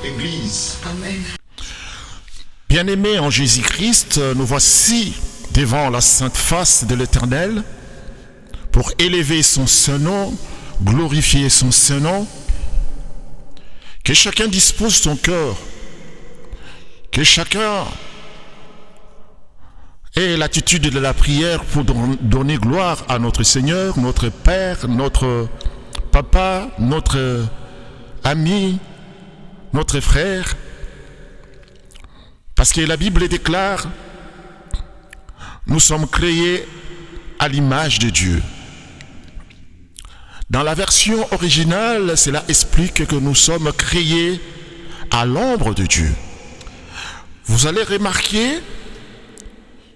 Église. Amen. Bien-aimés en Jésus-Christ, nous voici devant la sainte face de l'Éternel pour élever son saint nom, glorifier son saint nom. Que chacun dispose son cœur, que chacun ait l'attitude de la prière pour donner gloire à notre Seigneur, notre Père, notre Papa, notre ami, notre frère. Parce que la Bible déclare, nous sommes créés à l'image de Dieu. Dans la version originale, cela explique que nous sommes créés à l'ombre de Dieu. Vous allez remarquer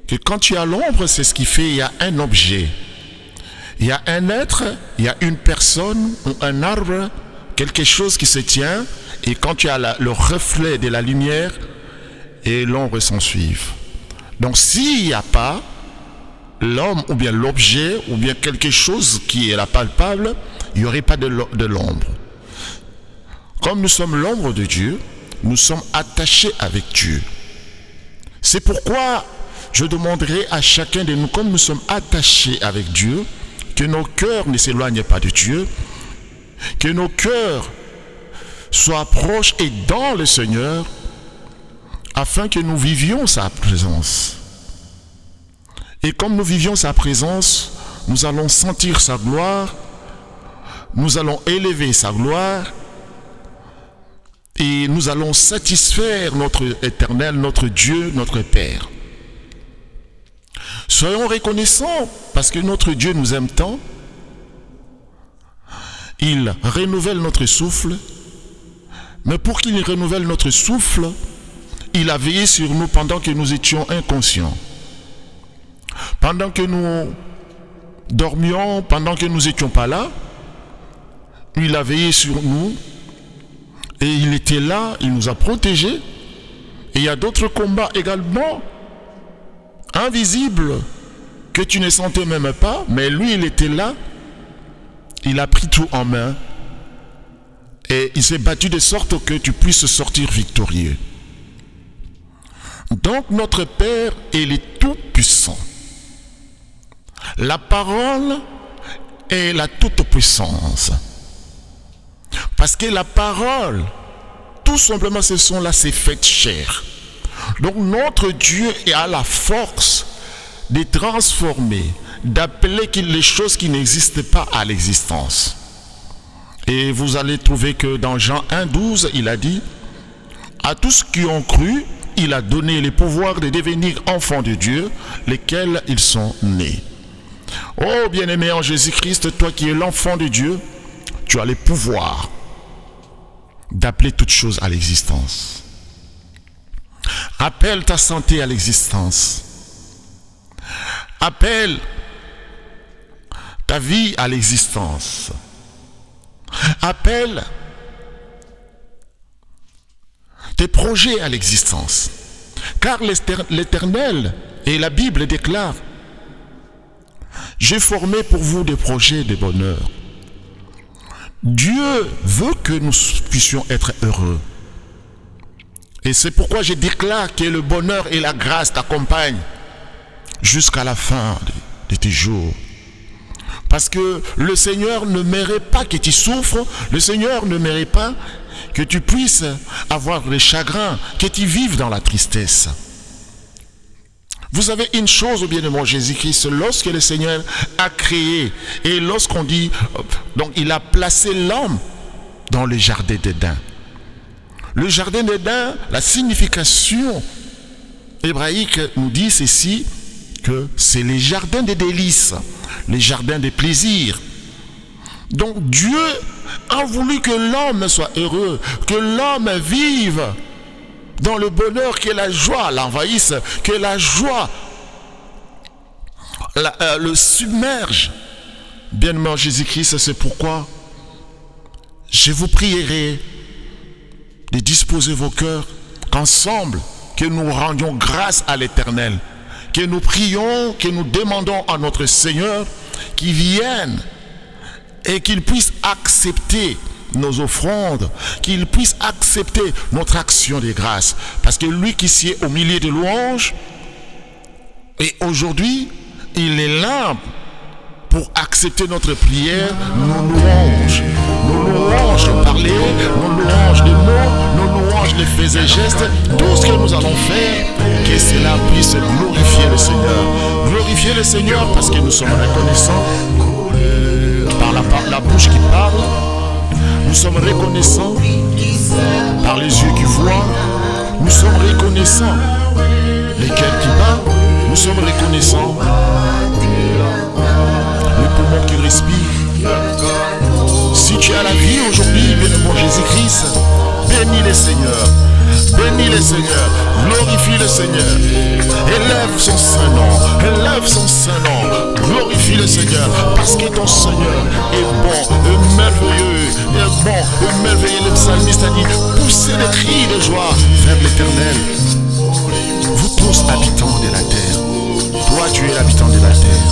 que quand tu as l'ombre, c'est ce qui fait, il y a un objet. Il y a un être, il y a une personne ou un arbre, quelque chose qui se tient, et quand tu as le reflet de la lumière, et l'ombre s'en suivent. Donc s'il n'y a pas l'homme ou bien l'objet ou bien quelque chose qui est la palpable, il n'y aurait pas de l'ombre. Comme nous sommes l'ombre de Dieu, nous sommes attachés avec Dieu. C'est pourquoi je demanderai à chacun de nous, comme nous sommes attachés avec Dieu, que nos cœurs ne s'éloignent pas de Dieu, que nos cœurs soient proches et dans le Seigneur, afin que nous vivions sa présence. Et comme nous vivions sa présence, nous allons sentir sa gloire, nous allons élever sa gloire, et nous allons satisfaire notre Éternel, notre Dieu, notre Père. Soyons reconnaissants parce que notre Dieu nous aime tant. Il renouvelle notre souffle, mais pour qu'il renouvelle notre souffle, il a veillé sur nous pendant que nous étions inconscients. Pendant que nous dormions, pendant que nous n'étions pas là, il a veillé sur nous et il était là, il nous a protégés. Et il y a d'autres combats également invisibles que tu ne sentais même pas, mais lui il était là, il a pris tout en main et il s'est battu de sorte que tu puisses sortir victorieux. Donc notre Père, il est tout puissant. La parole est la toute puissance. Parce que la parole, tout simplement, ce sont là, c'est fait chair. Donc notre Dieu a la force de transformer, d'appeler les choses qui n'existent pas à l'existence. Et vous allez trouver que dans Jean 1,12, il a dit, à tous qui ont cru, il a donné les pouvoirs de devenir enfants de Dieu, lesquels ils sont nés. Oh bien-aimé en Jésus-Christ, toi qui es l'enfant de Dieu, tu as les pouvoirs d'appeler toutes choses à l'existence. Appelle ta santé à l'existence. Appelle ta vie à l'existence. Appelle tes projets à l'existence. Car l'Éternel et la Bible déclarent, j'ai formé pour vous des projets de bonheur. Dieu veut que nous puissions être heureux. Et c'est pourquoi je déclare que le bonheur et la grâce t'accompagnent jusqu'à la fin de tes jours. Parce que le Seigneur ne mérite pas que tu souffres, le Seigneur ne mérite pas que tu puisses avoir le chagrin, que tu vives dans la tristesse. Vous avez une chose, bien-aimé Jésus-Christ, lorsque le Seigneur a créé, et lorsqu'on dit, donc il a placé l'homme dans le jardin d'Éden. Le jardin d'Éden, la signification hébraïque nous dit ceci, que c'est les jardins des délices, les jardins des plaisirs. Donc Dieu a voulu que l'homme soit heureux, que l'homme vive dans le bonheur, que la joie l'envahisse, que la joie le submerge. Bien-aimé en Jésus-Christ, c'est pourquoi je vous prierai de disposer vos cœurs, qu'ensemble, que nous rendions grâce à l'Éternel, que nous prions, que nous demandons à notre Seigneur qu'il vienne et qu'il puisse accepter nos offrandes, qu'il puisse accepter notre action de grâce. Parce que lui qui sied au milieu des louanges, et aujourd'hui, il est là pour accepter notre prière, nos louanges de parler, nos louanges de mots, nos louanges de faits et gestes, tout ce que nous allons faire, que cela puisse glorifier le Seigneur. Glorifier le Seigneur parce que nous sommes reconnaissants par la bouche qui parle, nous sommes reconnaissants par les yeux qui voient, nous sommes reconnaissants les cœurs qui battent, nous sommes reconnaissants les poumons qui respirent. Si tu as la vie aujourd'hui, bénis-moi Jésus-Christ, bénis le Seigneur, bénis le Seigneur, glorifie le Seigneur, élève son saint nom, élève son saint nom, glorifie le Seigneur, parce que ton Seigneur est bon, est merveilleux, est bon, est merveilleux. Le psalmiste a dit, poussez des cris de joie vers l'Éternel. Vous tous habitants de la terre, toi tu es l'habitant de la terre,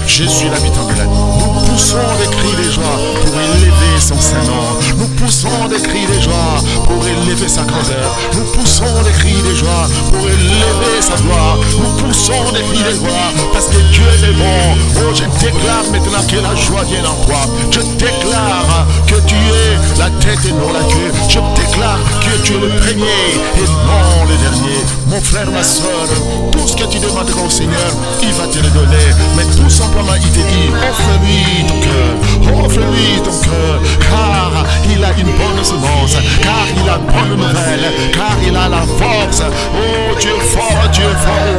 je suis l'habitant de la terre. Nous poussons des cris de joie pour élever son saint nom. Nous poussons des cris de joie pour élever sa grandeur. Nous poussons des cris de joie pour élever sa gloire. Nous poussons des cris de joie parce que Dieu est bon. Oh, je déclare maintenant que la joie vient en toi. Je déclare que tu es la tête et non la queue. Je déclare que tu es le premier et non le dernier. Mon frère, ma soeur, tout ce que tu demanderas au Seigneur, il va te le donner. Mais tout simplement, il te dit, offre-lui ton cœur, offre-lui ton cœur, car il a une bonne semence, car il a bonne nouvelle, car il a la force. Oh, Dieu est fort,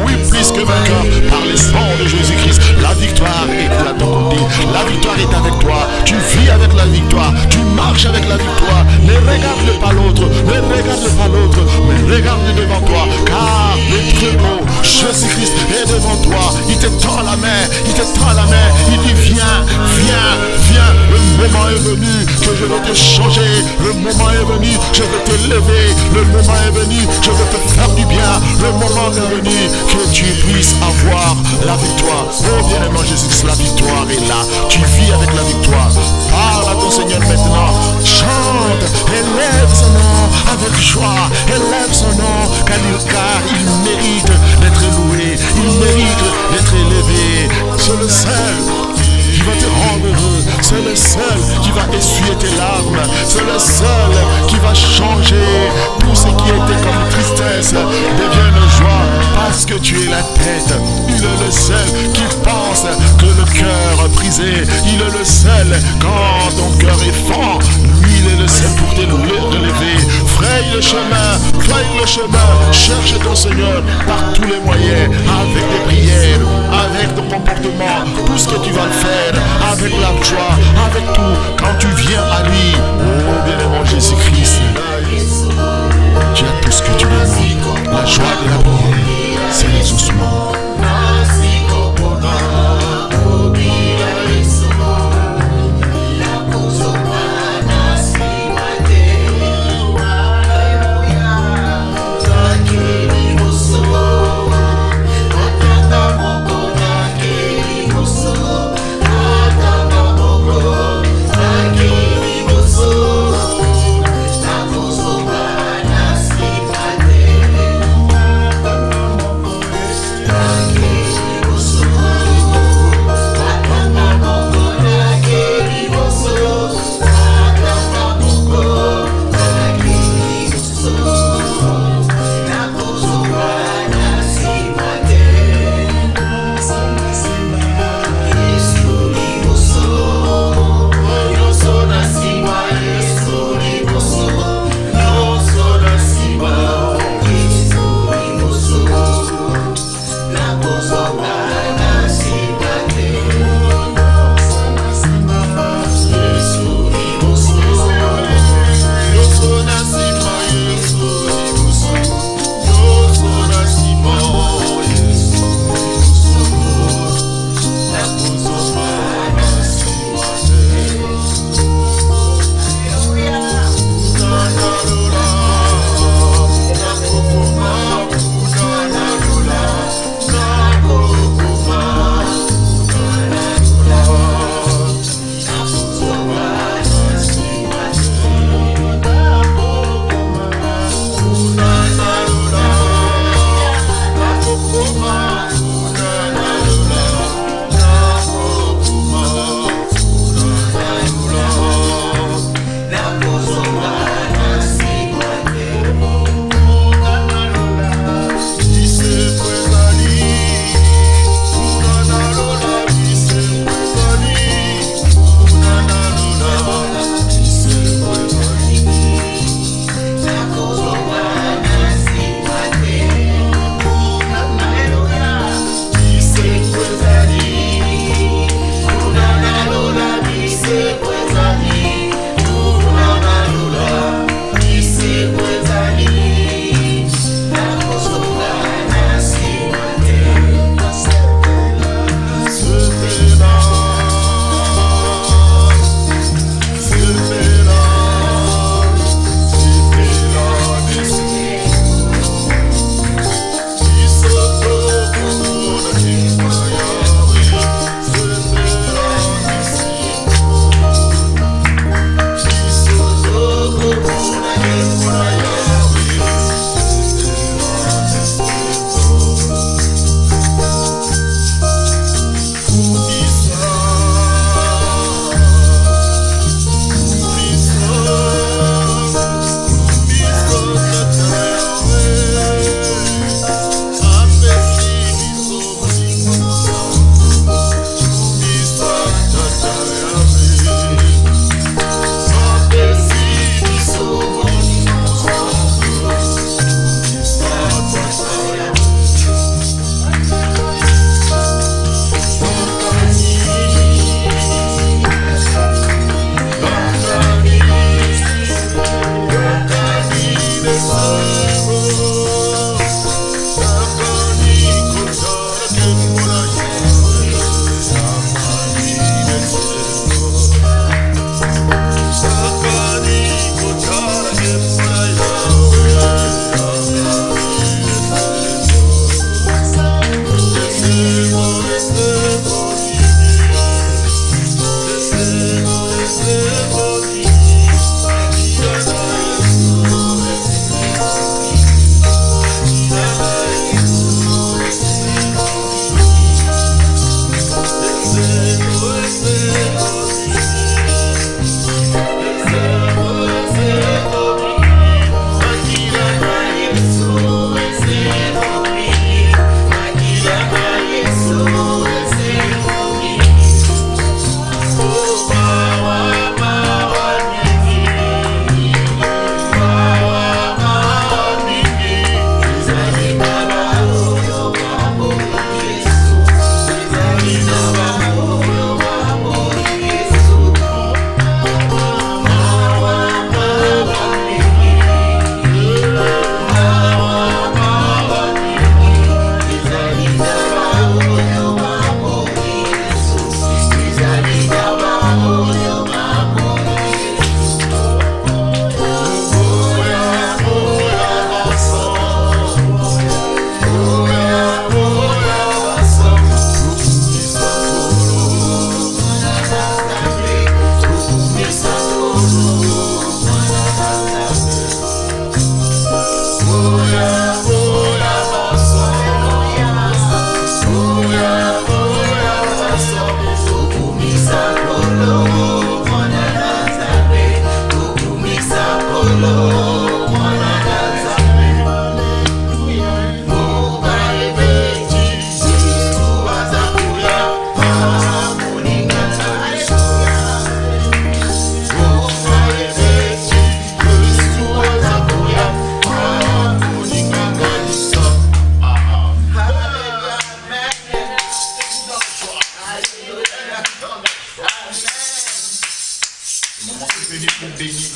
oui, plus que vainqueur, par le sang de Jésus-Christ. La victoire est à ton côté, la victoire est avec toi, tu vis avec la victoire, tu marches avec la victoire. Ne regarde pas l'autre, ne regarde pas l'autre, mais regarde devant toi, car le très beau Jésus-Christ est devant toi. Il te tend la main, il te tend la main, il dit viens, viens, viens. Le moment est venu que je vais te changer, le moment est venu, je vais te lever, le moment est venu, je vais te faire du bien, le moment est venu que tu puisses avoir la victoire. Oh bien-aimé Jésus, la victoire est là, tu vis avec la victoire. Parle à ton Seigneur maintenant, chante, élève son nom avec joie, élève son nom, car il mérite d'être loué, il mérite d'être élevé. C'est le seul qui va te rendre heureux, c'est le seul qui va essuyer tes larmes, c'est le seul qui va changer tout ce qui était comme tristesse devient une joie, parce que tu es la tête. Il est le seul qui pense que le cœur brisé, il est le seul quand ton cœur est fort, lui il est le seul pour te relever. Fraye le chemin, cherche ton Seigneur par tous les moyens, avec des prières, avec ton comportement, tout ce que tu vas faire, avec la joie, avec tout, quand tu viens à lui. Oh bien-aimé Jésus-Christ, tu as tout ce que tu demandes. La joie de la prière, c'est l'exaucement.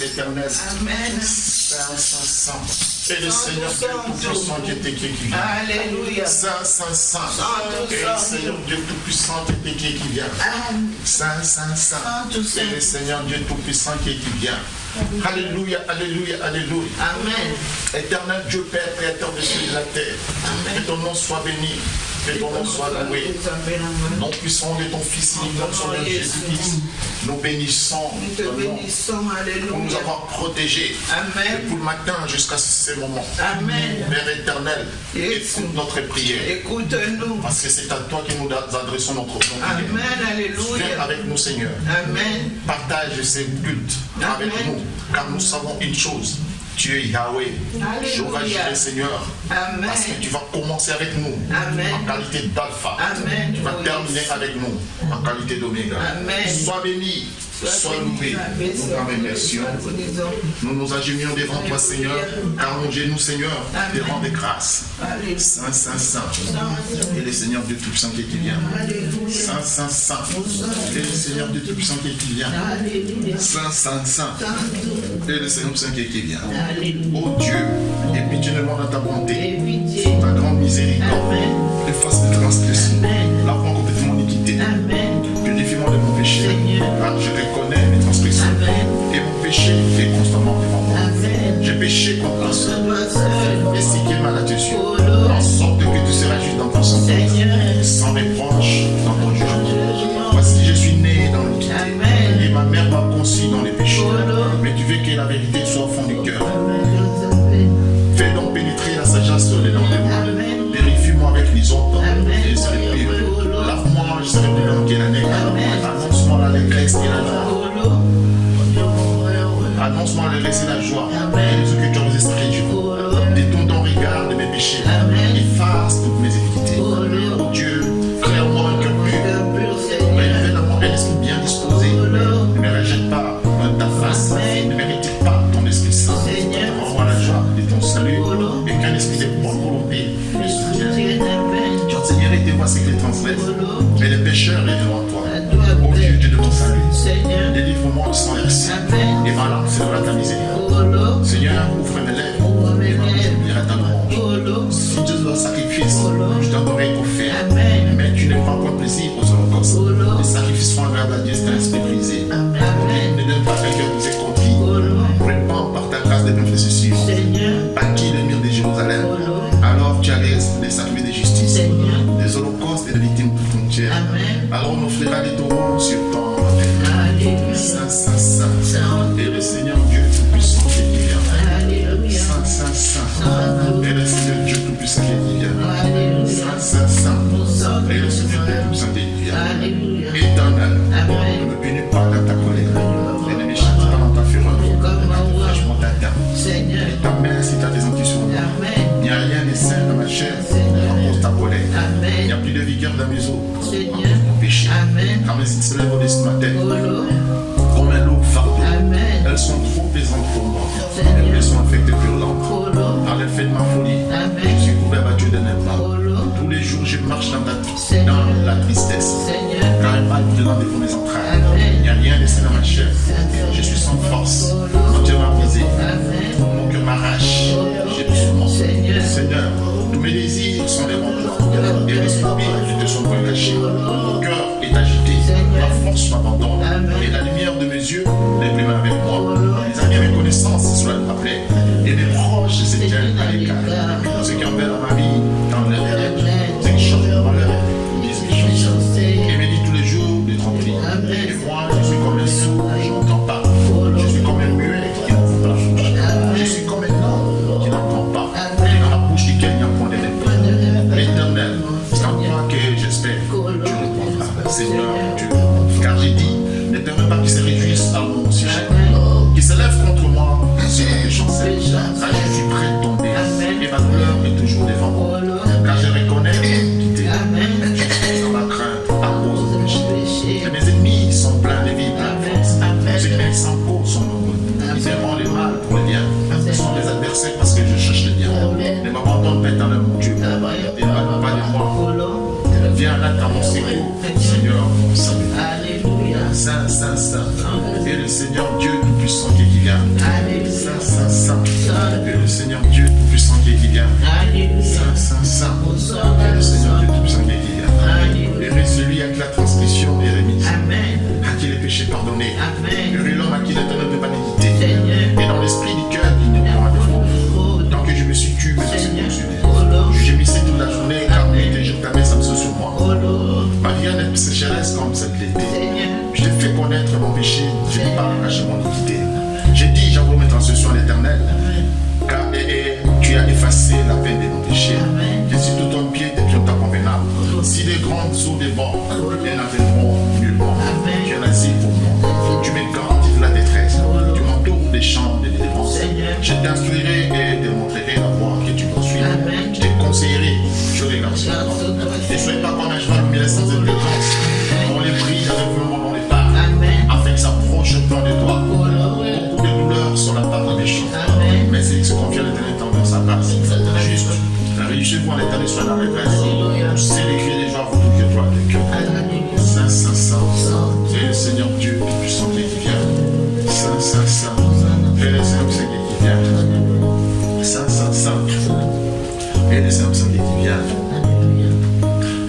l'éternel. Amen. Saint, Saint, Saint. Et le Seigneur Dieu Tout-Puissant qui était qui vient. Alléluia. Saint, Saint, Saint. Et le Seigneur Dieu Tout-Puissant qui était qui vient. Saint, Saint, Saint. Et le Seigneur Dieu Tout-Puissant qui vient. Alléluia, alléluia, alléluia. Amen. Éternel Dieu Père, Créateur des cieux et de la terre. Que ton nom soit béni. Que ton nom soit loué. Nom puissant de ton Fils unique, notre Sauveur Jésus-Christ. Nous bénissons. Nous te bénissons. Alléluia. Pour nous avoir protégés. Amen. Depuis le matin jusqu'à ce moment. Amen. Père éternel, écoute notre prière. Écoute-nous. Parce que c'est à toi que nous adressons notre prière. Amen. Alléluia. Viens avec nous, Seigneur. Amen. Partage ces cultes avec nous. Car nous savons une chose. Tu es Yahweh. Jéhovah Jireh, Seigneur. Amen. Parce que tu vas commencer avec nous. Amen. En qualité d'alpha. Amen. Tu vas terminer avec nous. En qualité d'oméga. Amen. Sois béni. Sois loué. Nous t'en remercions. Nous nous agenouillons devant toi, Seigneur. Car mon Dieu, nous, Seigneur, te rend des grâces. Saint, Saint, Saint. Et le Seigneur Dieu Tout-Puissant qui vient. Saint, Saint, Saint. Et le Seigneur Dieu Tout-Puissant qui vient. Saint, Saint, Saint. Et le Seigneur Tout-Puissant qui vient. Oh Dieu, et pitié de moi dans ta bonté, ta grande miséricorde, efface les transgressions, lave-moi complètement l'iniquité, purifie-moi de mon péché, car je reconnais mes transgressions, et mon péché est constamment devant moi. J'ai péché contre toi seul, et ce qui est mal à tes yeux, en sorte que tu seras juste dans ton sang, sans reproche dans ton jugement. Voici, je suis né dans l'iniquité, et ma mère m'a conçu dans les péchés, mais tu veux que la vérité soit au fond du cœur. Fais donc pénétrer la sagesse sur les dents de moi. Vérifie-moi avec les autres et je serai pur. Lave-moi, je serai plus long que la neige. Annonce-moi l'allégresse et la joie. Annonce-moi l'allégresse et la joie. Et les occupations des esprits du monde. Détourne ton regard de mes péchés. Efface toutes mes iniquités. Oh Dieu, crée en moi un cœur pur. Révèle-moi un esprit bien disposé. Ne me rejette pas de ta face. Ne mérite pas ton Esprit Saint. Rends-moi la joie de ton salut et qu'un esprit de bonne volonté me soutienne. Seigneur, et tes voies c'est que les transgressent, mais les pécheurs est devant toi. Ô Dieu, Dieu de ton salut, délivre-moi de son merci et ma langue célébrera ta miséricorde. Seigneur, ouvre mes lèvres et ma bouche publiera ta louange. Si Dieu doit sacrifice, je t'aurais offert, mais tu n'es pas encore plaisir aux holocaustes. Les sacrifices sont agréables à Dieu, c'est un esprit brisé. Ne donne pas un cœur qui est contrits. Répands par ta grâce des bienfaits bâtis le mur de Jérusalem. Alors tu as les sacrifices de justice, des holocaustes et des victimes toute entières. Alors on offrira des taureaux sur ton autel. Saint, Saint, Saint. Et le Seigneur Dieu Tout-Puissant qui vient. Saint, Saint, Saint. Et le Seigneur Dieu Tout-Puissant qui vient. Saint, Saint, Saint. Et le Seigneur Dieu Tout-Puissant qui vient. Éternel, ne me punis pas dans ta colère. Et ne me châtie pas dans ta fureur. Franchement t'atteins. Et ta main si tu as des antilles sur moi. Il n'y a rien de sain dans ma chair à cause de ta colère. Il n'y a plus de vigueur dans mes os à cause de mon péché. Car mes idées se lèvent au-dessus de ma tête. Comme un loup fardeau. Elles sont trop pesantes pour moi. Elles sont affectées violentes. Par l'effet de ma folie, je suis couvert battu de n'importe. Tous les jours, je marche dans la tristesse. Car un mal violent défend mes entrailles. Il n'y a rien de sain dans ma chair. Je suis sans force. Mon Dieu m'a brisé. Mon cœur m'arrache. J'ai besoin. Seigneur, tous mes désirs sont devant toi. Et mes soupirs ne te sont pas cachés. Mon cœur est agité. Ma force m'abandonne. Et la lumière de mes yeux n'est plus avec moi. Les amis et mes connaissances sont là de ma plaie. Et mes proches se tiennent à l'écart. Ceux qui en veulent dans ma vie, dans leur rêve, ceux qui chantent de malheur, disent que je chante. Et me dit tous les jours de trembler. Et moi, je suis comme un sourd, je n'entends pas. Je suis comme un muet qui n'ouvre pas la bouche. Je suis comme un homme qui n'entend pas. Seigneur Dieu Tout-Puissant qui vient. Alléluia. Saint, Saint, Saint. Bonsoir. Et le Seigneur Dieu Tout-Puissant qui vient. Alléluia. Heureux celui avec la transgression et remise. Amen. À qui les péchés pardonnés. Amen. Heureux l'homme à qui l'éternel ne peut pas iniquité. Seigneur. Et dans l'esprit du cœur, il n'y a pas de faute. Oh, Tant que je me suis tué, mais je suis Seigneur. consulé. Oh, Lord. Je gémissais toute la journée, car nuit et jour ta main s'ameut sur moi. Oh, Lord. Ma vie en est sécheresse comme cette l'été. Seigneur. Je t'ai fait connaître mon péché, je n'ai pas caché mon iniquité. J'ai dit, j'envoie mes transgressions à l'éternel, car tu as effacé la peine de nos péchés. Amen. Je suis tout ton pied et tu es convenable. Si les grandes eaux débordent, elles n'appelleront nullement. Amen. Tu es un asile pour moi. Tu me garantis de la détresse. Tu m'entoures des champs de délivrance. Seigneur. Je t'instruirai et te montrerai la voie que tu dois suivre. Amen. Je te conseillerai, je regarde sur toi. Ne sois pas comme un cheval mais sans intelligence. On les prie avec le monde, on les parle. Amen. Afin qu'ils s'approchent plan de toi. Oh, Lord. Beaucoup de douleurs sur la part des méchants. Amen. Mais c'est que se confie à l'éternel dans sa grâce. Juste, réjouissez-vous en l'éternel soit dans les grâces. C'est les cris des joies, vous toutes les joies de cœur. Alléluia. Saint, Saint, Saint, c'est le Seigneur Dieu Tout-Puissant qui vient. Saint, Saint, Saint, et le Seigneur qui vient. Saint, Saint, Saint, et le Seigneur qui vient.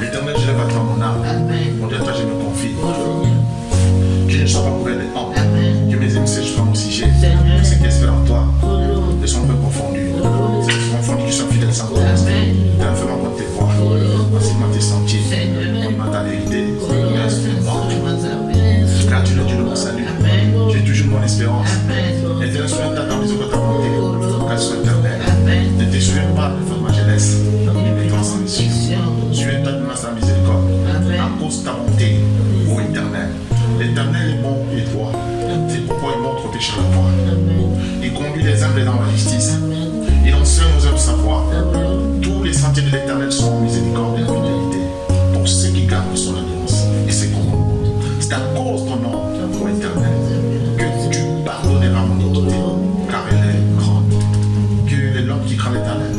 L'éternel, je lève à toi mon âme. Amen. Mon Dieu, à toi je me confie. Oh, Seigneur. Que je ne sois pas couvert de honte. Amen. Que mes ennemis sèchent pas mon sujet. Seigneur. Ce qui espère en toi Oh, Lord. ne sont pas confondus. Ceux qui sont confondus, qui sont fidèles sans cause. Amen. T'as fait ma bonne tes voix. Oh, Lord. Enseignement tes sentiers. Seigneur. On m'a ta vérité. Oh, Lord. Instruis-moi. Tu m'as servi. Car tu es le Dieu de mon salut. Amen. Tu es toujours mon espérance. Amen. Éternel, souviens-toi dans les eaux de ta bonté. Qu'elle soit éternelle. Amen. Ne te souviens pas de ma jeunesse. Et mes transgressions. Souviens-toi de ma miséricorde. Amen. À cause de ta bonté, ô éternel. L'éternel est bon et droit. C'est pourquoi il montre au péché la voie. Il conduit les humbles dans la justice. Il enseigne aux hommes sa voie. Tous les sentiers de l'éternel sont miséricorde et fidélité pour ceux qui gardent son alliance et ses commandements. C'est à cause de ton nom, ô éternel, que tu pardonneras mon iniquité, car elle est grande. Que l'homme qui craint l'éternel,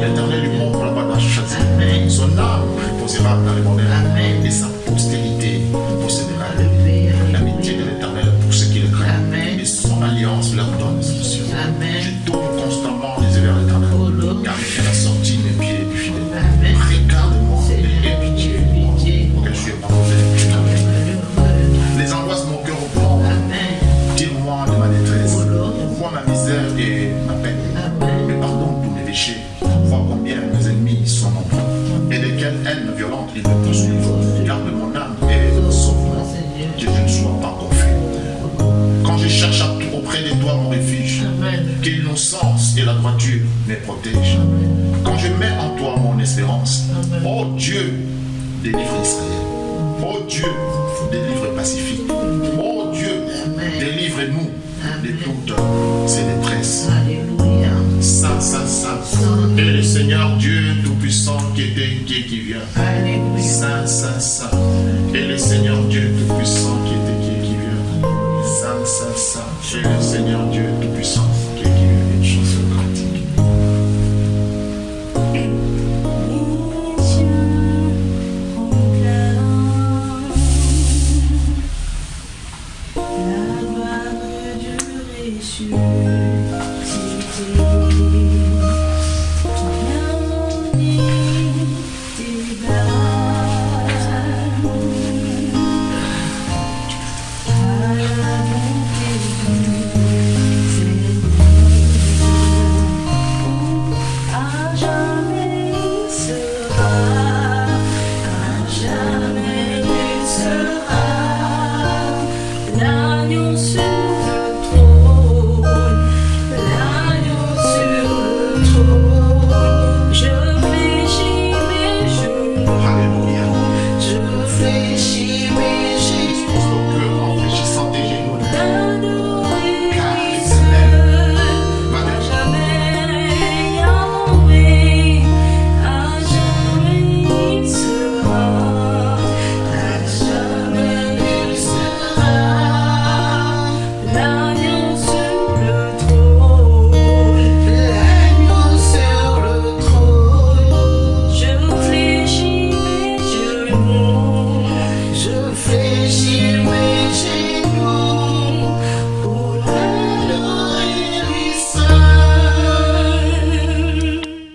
l'éternel lui montre la voie de la chasse. Amen. Son âme reposera dans les bonheurs Amen. et sa postérité possédera Alléluia. l'amitié de l'éternel pour ceux qui le craignent. Amen. Et son alliance leur donne instruction. Amen. Je tourne constamment les yeux vers l'éternel, Oh, Lord. car il fait la sortie de mes pieds du filet. Amen. Regarde-moi Seigneur. et aie pitié de moi, que je suis pardonné. Les angoisses de mon cœur au plomb. Amen. Tire-moi de ma détresse. Oh, Lord. Vois ma misère et ma peine. Amen. Me pardonne tous mes péchés. Vois combien mes ennemis sont nombreux. Et de quelle haine violente ils me poursuivent. Garde mon âme et sauve-moi. Que je ne sois pas confus. Quand je cherche auprès de toi mon refuge, Amen. que l'innocence et la droiture me protègent. Quand je mets en toi mon espérance, oh Dieu, délivre Israël. Oh Dieu, délivre Pacifique. Oh Dieu, délivre-nous de toutes ces détresses. Alléluia. Saint, Saint, Saint, et le Seigneur Dieu Tout-Puissant qui vient. Alléluia. Saint, Saint, Saint, et le Seigneur Dieu